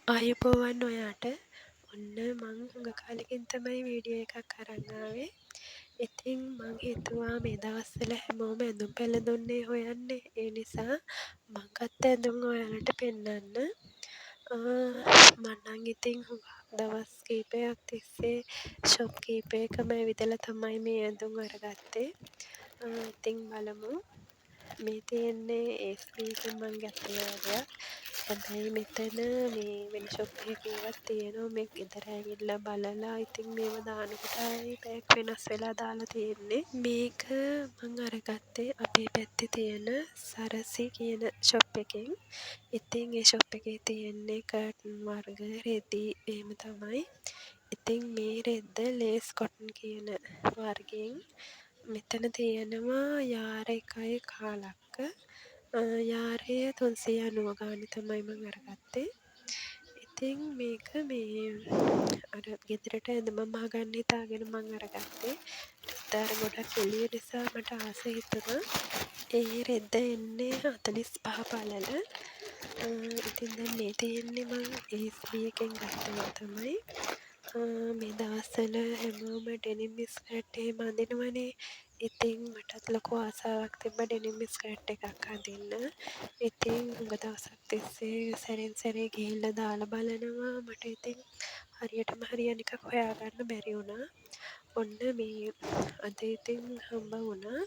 ආයුබෝවන් ඔයාට. ඔන්න මං හුඟ කාලෙකින් තමයි වීඩියෝ එකක් අරන් ආවේ. ඉතින් මං හිතුවා මේ දවස්වල හැමෝම ඇඳුම් පැළඳුම්නේ හොයන්නේ. ඒ නිසා මං ගත්ත ඇඳුම් ඔයාලට පෙන්නන්න. මං නම් ඉතින් හුඟක් දවස් කීපයක් තිස්සේ ෂොප් කීපයකම ඇවිදලා තමයි මේ ඇඳුම් අරගත්තේ. ඉතින් බලමු. මේ තියෙන්නේ SB එකෙන් මං ගත්ත යාගයක්. හැබැයි මෙතන මේ වෙන ෂොප් එකක ඒවත් තියෙනවා. මේ ගෙදර ඇවිල්ලා බලලා ඉතින් මේව දානකොටයි පැයක් වෙනස් වෙලා දාලා තියෙන්නේ. මේක මං අරගත්තේ අපේ පැත්තේ තියෙන සරසි කියන ෂොප් එකෙන්. ඉතින් ඒ ෂොප් එකේ තියෙන්නේ කර්ටන් වර්ග රෙදි එහෙම තමයි. ඉතින් මේ රෙද්ද ලේස් කොටන් කියන වර්ගයෙන් මෙතන තියෙනවා යාර 1.15ක. යාරය 390 ගානේ තමයි මං අරගත්තේ. ඉතින් මේක මේ අර ගෙදරට ඇඳුමක් මහගන්න හිතාගෙන මං අරගත්තේ. රෙද්ද අර ගොඩක් එළිය නිසා මට ආස හිතුණා. ඒ රෙද්ද එන්නේ 45 පළල. ඉතින් දැන් මේ තියෙන්නේ මං SB එකෙන් ගත්ත එක තමයි. මේ දවස්වල හැමෝම ඩෙනිම් ස්කර්ට් එහෙම අඳිනවනේ. ඉතින් මටත් ලොකු ආසාවක් තිබ්බා ඩෙනිම් ස්කර්ට් එකක් අඳින්න. ඉතින් හුඟ දවසක් තිස්සේ සැරෙන් සැරේ ගිහිල්ලා දාලා බලනවා. මට ඉතින් හරියටම හරියන එකක් හොයාගන්න බැරි වුණා. ඔන්න මේ අද ඉතින් හම්බ වුණා.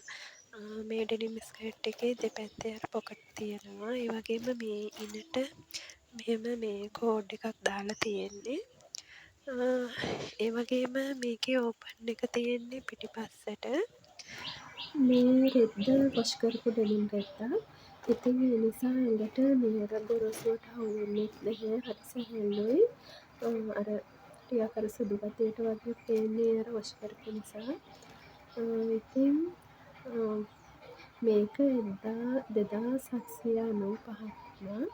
මේ ඩෙනිම් ස්කර්ට් එකේ දෙපැත්තේ අර පොකට් තියෙනවා. ඒ වගේම මේ ඉනට මෙහෙම මේ කෝඩ් එකක් දාලා තියෙන්නේ. ඒ වගේම මේකේ ඕපන් එක තියෙන්නේ පිටිපස්සට. මේ රෙද්ද වොෂ් කරපු ඩෙනිම් රෙද්දක්. ඉතින් ඒ නිසා ඇඟට මේ අර ගොරෝසුවට හවු වෙන්නෙත් නැහැ. හරි සැහැල්ලුයි. අර ටිකක් අර සුදු ගතියට වගේ පේන්නේ අර වොෂ් කරපු නිසා. ඉතින් මේක 2795ක් වුණා.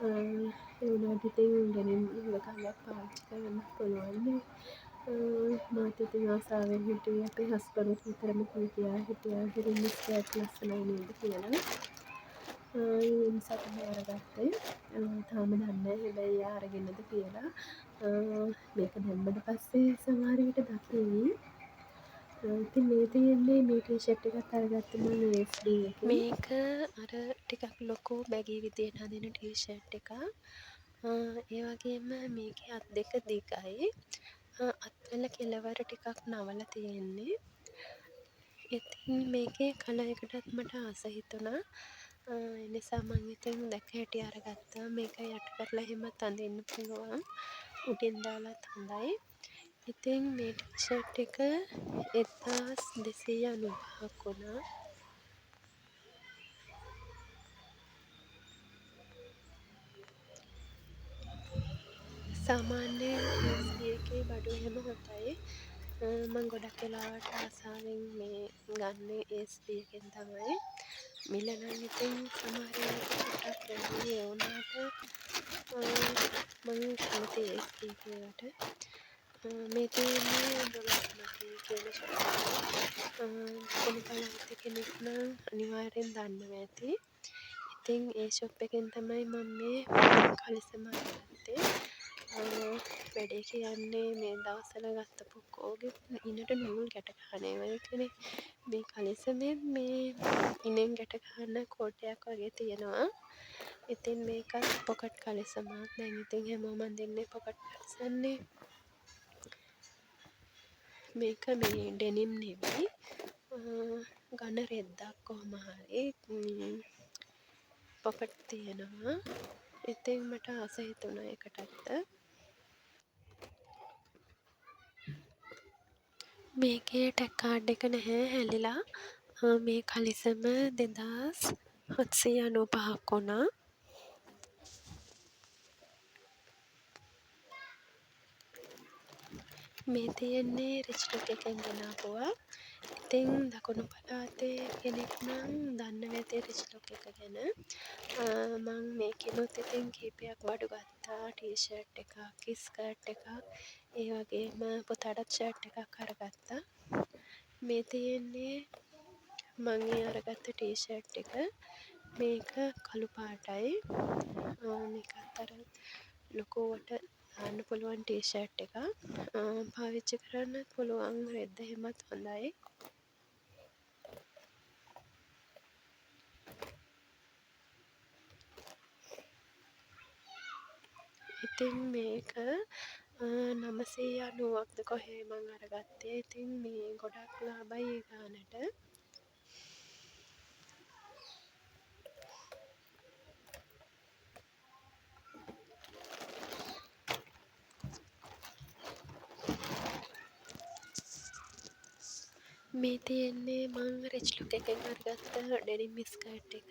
ඒ වුණාට ඉතින් ඩෙනිම් හුඟ කාලයක් පාවිච්චි කරන්න පුළුවන්නේ. මාත් ඉතින් ආසාවෙන් හිටියේ අපේ හස්බන්ඩ්ත් නිතරම කියා හිටියා ඩෙනිම් ස්කර්ට් ලස්සනයි නේද කියලා. ඒ නිසා තමයි අරගත්තේ. තාම දන්නේ නැහැ හැබැයි එයා අරගෙනද කියලා. මේක දැම්මට පස්සේ සමහර විට දකිවි. ඉතින් මේ තියෙන්නේ මේ ටී-ෂර්ට් එකත් අරගත්තේ මම SB එකෙන්. මේක අර ටිකක් ලොකු බැගි විදියට හදන ටී-ෂර්ට් එකක්. ඒ වගේම මේකේ අත් දෙක දිගයි. අත්වල කෙළවර ටිකක් නවලා තියෙන්නේ. ඉතින් මේකේ කලර් එකටත් මට ආස හිතුණා. ඒ නිසා මං ඉතින් දැක්ක හැටි අරගත්තා. මේක යට කරලා එහෙමත් අඳින්න පුළුවන්. උඩින් දාලත් හොඳයි. ඉතින් මේ ටී-ෂර්ට් එක 1295ක් වුණා. සාමාන්‍යයෙන් SB එකේ බඩු එහෙම හොඳයි. මං ගොඩක් වෙලාවට ආසාවෙන් මේ ගන්නේ SB එකෙන් තමයි. මිල නම් ඉතින් සමහර වෙලාවට පොඩ්ඩක් වැඩි ඒ වුණාට මං කැමති SB එකේට. මේ තියෙන්නේ 12 කියන ෂොප් එකේ. කොළඹ පළාතේ කෙනෙක් නම් අනිවාර්යෙන් දන්නවා ඇති. ඉතින් ඒ ෂොප් එකෙන් තමයි මම මේ කලිසම අරගත්තේ. වැඩේ කියන්නේ මේ දවස්වල ගත්ත පොක්කෝගේ ඉනට නූල් ගැට ගන්න ඒවා එකනේ. මේ කලිසමෙන් මේ ඉනෙන් ගැට ගන්න කෝටයක් වගේ තියෙනවා. ඉතින් මේකත් පොකට් කලිසමක්. දැන් ඉතින් හැමෝම අඳින්නේ පොකට් කලිසම්නේ. මේක මේ ඩෙනිම් නෙවෙයි. ඝන රෙද්දක් කොහොම හරි පොකට් තියෙනවා. ඉතින් මට ආස හිතුණා ඒකටත්. මේකේ ටැග් කාඩ් එක නැහැ හැලිලා. මේ කලිසම 2795ක් වුණා. මේ තියෙන්නේ රිච්ලොක් එකෙන් ගෙනාපුවා. ඉතින් දකුණු පළාතේ කෙනෙක් නම් දන්නවා ඇති රිච්ලොක් එක ගැන. මං මේකෙනුත් ඉතින් කීපයක් බඩු ගත්තා. ටී-ෂර්ට් එකක්, ස්කර්ට් එකක්, ඒ වගේම පුතාටත් ෂර්ට් එකක් අරගත්තා. මේ තියෙන්නේ මං අරගත්ත ටී-ෂර්ට් එක. මේක කළු පාටයි. මේකත් අර ලොකුවට දාන්න පුළුවන් ටී-ෂර්ට් එකක්. පාවිච්චි කරන්නත් පුළුවන් රෙද්ද එහෙමත් හොඳයි. ඉතින් මේක 990ක්ද කොහේ මං අරගත්තේ. ඉතින් මේ ගොඩක් ලාභයි ඒ ගානට. මේ තියෙන්නේ මං රිච්ලුක් එකෙන් අරගත්ත ඩෙනිම් ස්කර්ට් එක.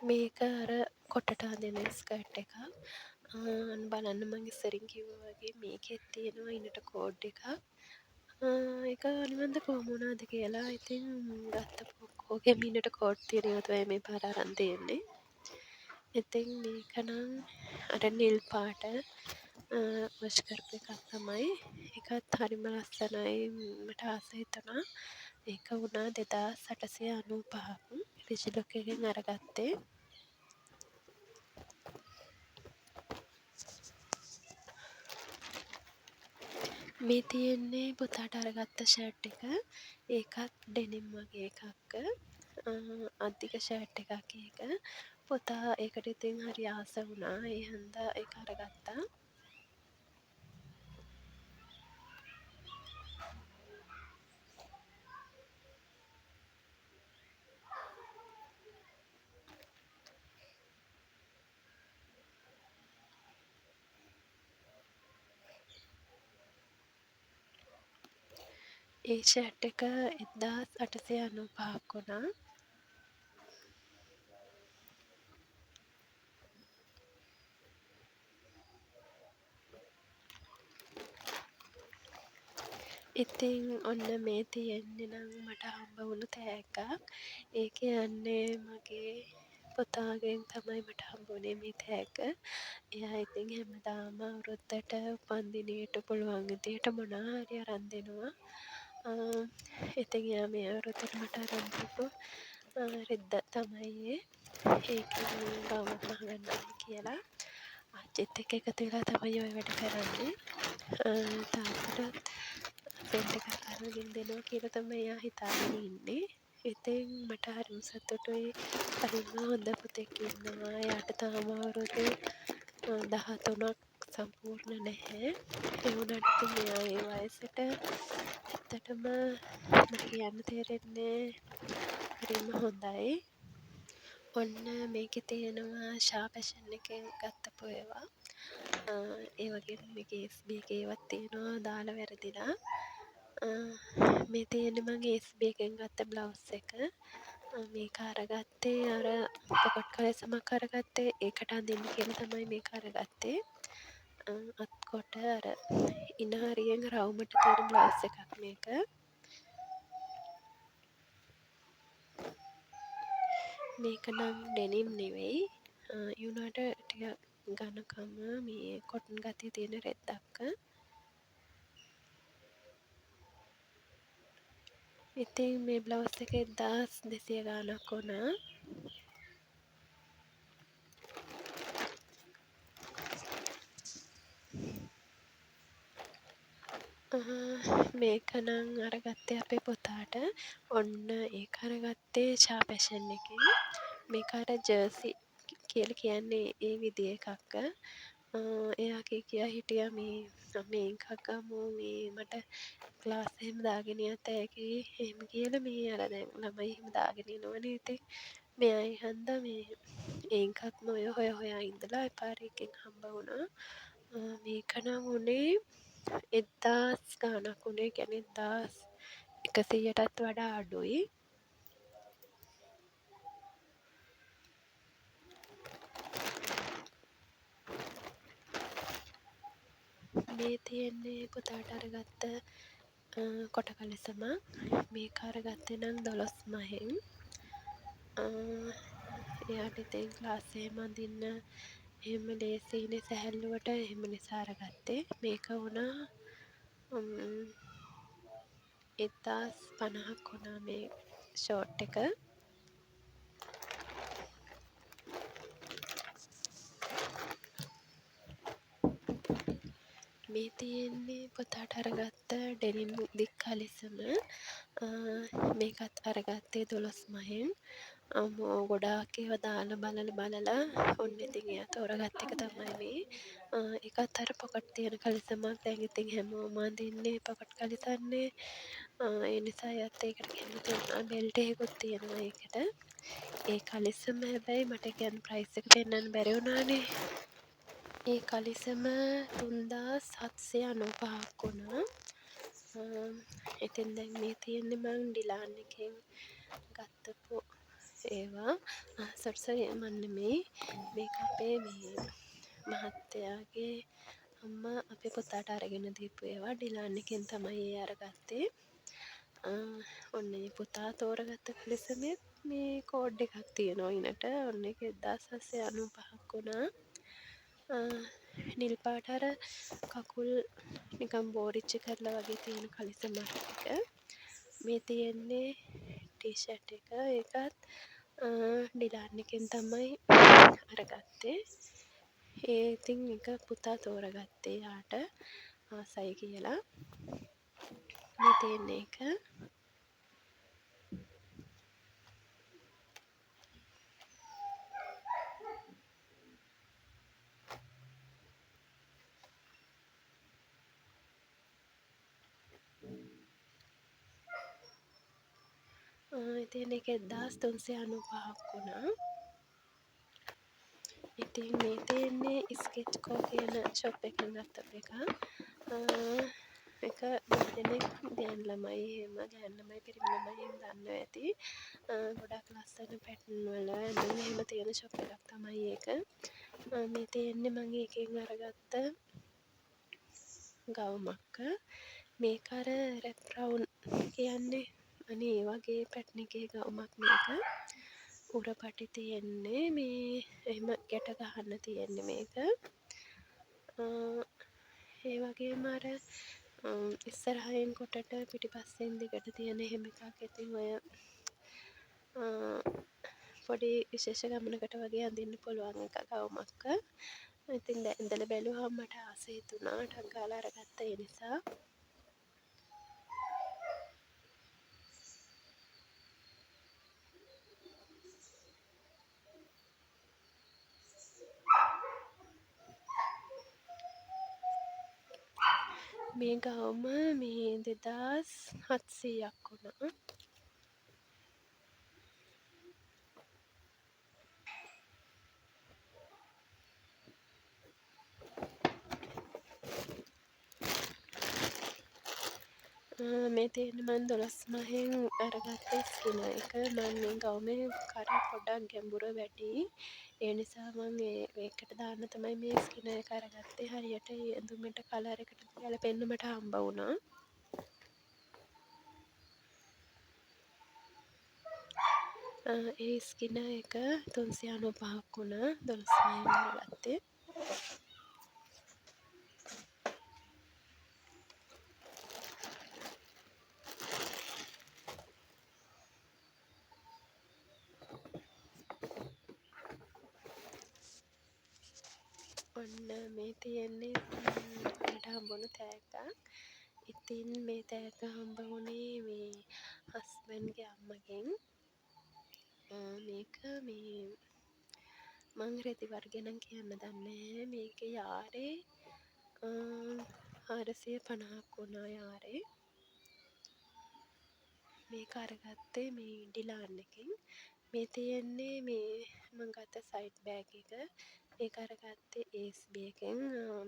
මේක අර කොටට අඳින ස්කර්ට් එකක්. බලන්න මං ඉස්සරින් කිව්වා වගේ මේකෙත් තියෙනවා ඉන්නට කෝඩ් එකක්. ඒක අනිවාර්යෙන්ම කොහොම වුණාද කියලා ඉතින් ගත්ත පොක්කෝගේ මිනට කෝඩ් තියෙනවා තමයි මේ පාර අරන් තියෙන්නේ. ඉතින් මේක නම් අර නිල් පාට වොෂ් කරපු එකක් තමයි. ඒකත් හරිම ලස්සනයි මට ආස හිතුණා. ඒක වුණා 2895ක් රිජිලොක් එකෙන් අරගත්තේ. මේ තියෙන්නේ පුතාට අරගත්ත ෂර්ට් එක. ඒකත් ඩෙනිම් වගේ එකක්. අධික ෂර්ට් එකක් ඒක. පුතා ඒකට ඉතින් හරි ආස වුණා. ඒ හින්දා ඒක අරගත්තා. ඒ ෂර්ට් එක 1895ක් වුණා. ඉතින් ඔන්න මේ තියෙන්නේ නම් මට හම්බ වුණු තෑග්ගක්. ඒ කියන්නේ මගේ පුතාගෙන් තමයි මට හම්බුනේ මේ තෑග්ග. එයා ඉතින් හැමදාම අවුරුද්දට උපන්දිනයට පුළුවන් විදියට මොනවා හරි අරන් දෙනවා. ඉතින් එයා මේ අවුරුද්දට මට අරන් දීපු රෙද්ද තමයි ඒ. ඒකෙන් ගවුමක් මහගන්නවා කියලා. ආච්චිත් එක්ක එකතු වෙලා තමයි ඔය වැඩ කරන්නේ. තාත්තටත් පෙන්ට් එකක් අරගෙන දෙනවා කියලා තමයි එයා හිතාගෙන ඉන්නේ. ඉතින් මට හරිම සතුටුයි. හරිම හොඳ පුතෙක් ඉන්නවා. එයාට තාම අවුරුදු 13ක් සම්පූර්ණ නැහැ. ඒ වුණාට ඉතින් එයා ඒ වයසට ඇත්තටම මට කියන්න තේරෙන්නේ හරිම හොඳයි. ඔන්න මේකේ තියෙනවා ෂා ෆැෂන් එකෙන් ගත්තපු ඒවා. ඒ වගේම මේකේ SB එකේ ඒවත් තියෙනවා දාලා වැරදිලා. මේ තියෙන්නේ මං SB එකෙන් ගත්ත බ්ලවුස් එක. මේක අරගත්තේ අර පොකට් කලෙසමක් අරගත්තේ ඒකට අඳින්න කියලා තමයි මේක අරගත්තේ. අත්කොට අර ඉනහරියෙන් රවුමට තියෙන බ්ලවුස් එකක් මේක. මේක නම් ඩෙනිම් නෙවෙයි. ඒ වුණාට ටිකක් ඝනකම මේ කොටන් ගතිය තියෙන රෙද්දක්. ඉතින් මේ බ්ලවුස් එක 1200 ගාණක් වුණා. මේක නම් අරගත්තේ අපේ පුතාට. ඔන්න ඒක අරගත්තේ ෂා ෆැෂන් එකෙන්. මේක අර ජර්සි කියලා කියන්නේ ඒ විදිහේ එකක්. එයා කියා හිටියා මේ එකක් ගමු මේ මට ක්ලාස් එහෙම දාගෙන යන්න ඇකි එහෙම කියලා මේ අර දැන් ළමයි එහෙම දාගෙන යනවනේ ඉතින් මෙයා ඒ හන්දා මේ ඒකක්ම ඔය හොයා ඉඳලා එපාරේ එකෙන් හම්බ වුණා. මේක නම් උනේ 1000 ගාණක් උනේ. කියන්නේ 1100ටත් වඩා අඩුයි. මේ තියෙන්නේ පුතාට අරගත්ත කොට කලිසමක්. මේක අරගත්තේ නම් 12 මහෙන්. එයාට ඉතින් ක්ලාස් එහෙම අඳින්න එහෙම ලේසියිනේ සැහැල්ලුවට එහෙම නිසා අරගත්තේ. මේක වුණා 1050ක් වුණා මේ ෂෝට් එක. මේ තියෙන්නේ පුතාට අරගත්ත ඩෙනිම් දික් කලිසම. මේකත් අරගත්තේ 12 මහෙන්. අම්මෝ ගොඩාක් ඒවා දාලා බලලා ඔන්න ඉතින් එයා තෝරගත්ත එක තමයි මේ. ඒකත් අර පොකට් තියෙන කලිසමක්. දැන් ඉතින් හැමෝම අඳින්නේ පොකට් කලිසම්නේ. ඒ නිසා එයාත් ඒකට කැමති වුණා. බෙල්ට් එකකුත් තියෙනවා ඒකට. ඒ කලිසම හැබැයි මට කියන්න ප්‍රයිස් එක පෙන්නන්න බැරි වුණානේ. ඒ කලිසම 3795ක් වුණා. ඉතින් දැන් මේ තියෙන්නේ මං ඩිලාන් එකෙන් ගත්තපු ඒවා. සොරි මන් නෙමෙයි. මේක අපේ මේ මහත්තයාගේ අම්මා අපේ පුතාට අරගෙන දීපු ඒවා. ඩිලාන් එකෙන් තමයි ඒ අරගත්තේ. ඔන්න ඒ පුතා තෝරගත්ත කලිසමෙත් මේ කෝඩ් එකක් තියෙනවා ඊනට. ඔන්න ඒක 1795ක් වුණා. නිල් පාට අර කකුල් නිකන් බෝරිච්ච කරලා වගේ තියෙන කලිසමක් එක. මේ තියෙන්නේ ටී-ෂර්ට් එක. ඒකත් ඩිලාන් එකෙන් තමයි අරගත්තේ. ඒ ඉතින් එක පුතා තෝරගත්තේ යාට ආසයි කියලා. මේ තියෙන්නේ එක. ඉතින් ඒක 1395ක් වුණා. ඉතින් මේ තියෙන්නේ ස්කෙච්කෝ කියන ෂොප් එකෙන් ගත්තපු එක. එක දෙනෙක් ගෑන් ළමයි එහෙම ගෑන් ළමයි පිරිමි ළමයි එහෙම දන්නවා ඇති. ගොඩක් ලස්සන පැටර්න් වල ඇඳුම් එහෙම තියෙන ෂොප් එකක් තමයි ඒක. මේ තියෙන්නේ මම ඒකෙන් අරගත්ත ගවුමක්. මේක අර රැප් රවුන්ඩ් කියන්නේ අනේ ඒ වගේ පැටර්න් එකේ ගවුමක් මේක. උරපටි තියෙන්නේ මේ එහෙම ගැට ගහන්න තියෙන්නේ මේක. ඒ වගේම අර ඉස්සරහින් කොටට පිටිපස්සෙන් දිගට තියෙන එහෙම එකක්. ඉතින් ඔය පොඩි විශේෂ ගමනකට වගේ අඳින්න පුළුවන් එක ගවුමක්. ඉතින් දැන් ඉඳලා බැලුවහම මට ආස හිතුණා ටක් ගාලා අරගත්ත ඒ නිසා. මේ ගවුම මේ 2700ක් වුණා. මේ තියෙන්නේ මම 12 මහෙන් අරගත්ත ස්කින එක. මම මේ ගවුමේ කර පොඩ්ඩක් ගැඹුර වැඩි. ඒ නිසා මම මේකට දාන්න තමයි මේ ස්කින එක අරගත්තේ. හරියට ඒ ඇඳුමට කලර් එකට ගැලපෙන්න මට හම්බ වුණා. ඒ ස්කින එක 395ක් වුණා. 12 මහෙන් අරගත්තේ. ඔන්න මේ තියෙන්නේ මට හම්බුණු තෑග්ගක්. ඉතින් මේ තෑග්ග හම්බ වුණේ මේ හස්බන්ඩ්ගේ අම්මගෙන්. මේක මේ මං රෙදි වර්ග නම් කියන්න දන්නේ නැහැ. මේකේ යාරේ 450ක් වුණා යාරේ. මේක අරගත්තේ මේ ඩිලාන් එකෙන්. මේ තියෙන්නේ මේ මං ගත්ත සයිඩ් බෑග් එක. ඒක අරගත්තේ ASB එකෙන්.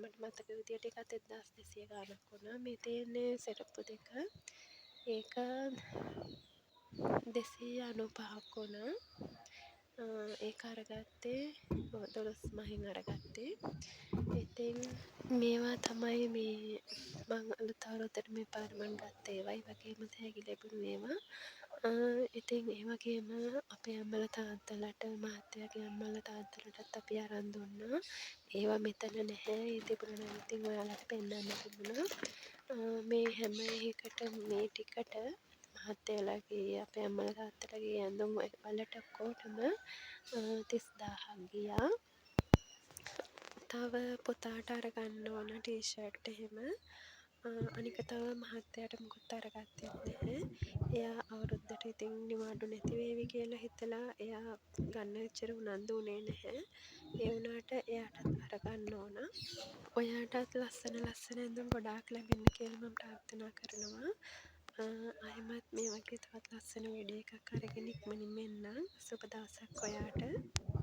මට මතක විදියට ඒකත් 1200 ගාණක් වුණා. මේ තියෙන්නේ සෙරප්පු දෙක. ඒක 295ක් වුණා. ඒක අරගත්තේ 12 මහෙන් අරගත්තේ. ඉතින් මේවා තමයි මේ මං අලුතට මේ පාර මං ගත්ත ඒවා. ඒ වගේම තෑගි ලැබුණු ඒවා. ඉතින් ඒ වගේම අපේ අම්මලා තාත්තලාට මහත්තයාගේ අම්මලා තාත්තලාටත් අපි අරන් දුන්නා. ඒවා මෙතන නැහැ. ඒ තිබුණා නම් ඉතින් ඔයාලට පෙන්නන්න තිබුණා. මේ හැම එකකට මේ ටිකට මහත්තයාලගේ අපේ අම්මලා තාත්තලාගේ ඇඳුම් වලට ඔක්කොටම 30000ක් ගියා. තව පුතාට අරගන්න ඕන ටීෂර්ට් එහෙම. අනික තව මහත්තයාට මුකුත් අරගත්තෙත් නැහැ. එයා අවුරුද්දට ඉතින් නිවාඩු නැති වේවි කියලා හිතලා එයා ගන්න එච්චර උනන්දු වුණේ නැහැ. ඒ වුණාට එයාටත් අරගන්න ඕන. ඔයාටත් ලස්සන ලස්සන ඇඳුම් ගොඩාක් ලැබෙන්න කියලා මම ප්‍රාර්ථනා කරනවා. ආයෙමත් මේ වගේ තවත් ලස්සන වීඩියෝ එකක් අරගෙන ඉක්මනින්ම එන්නම්. සුබ දවසක් ඔයාට.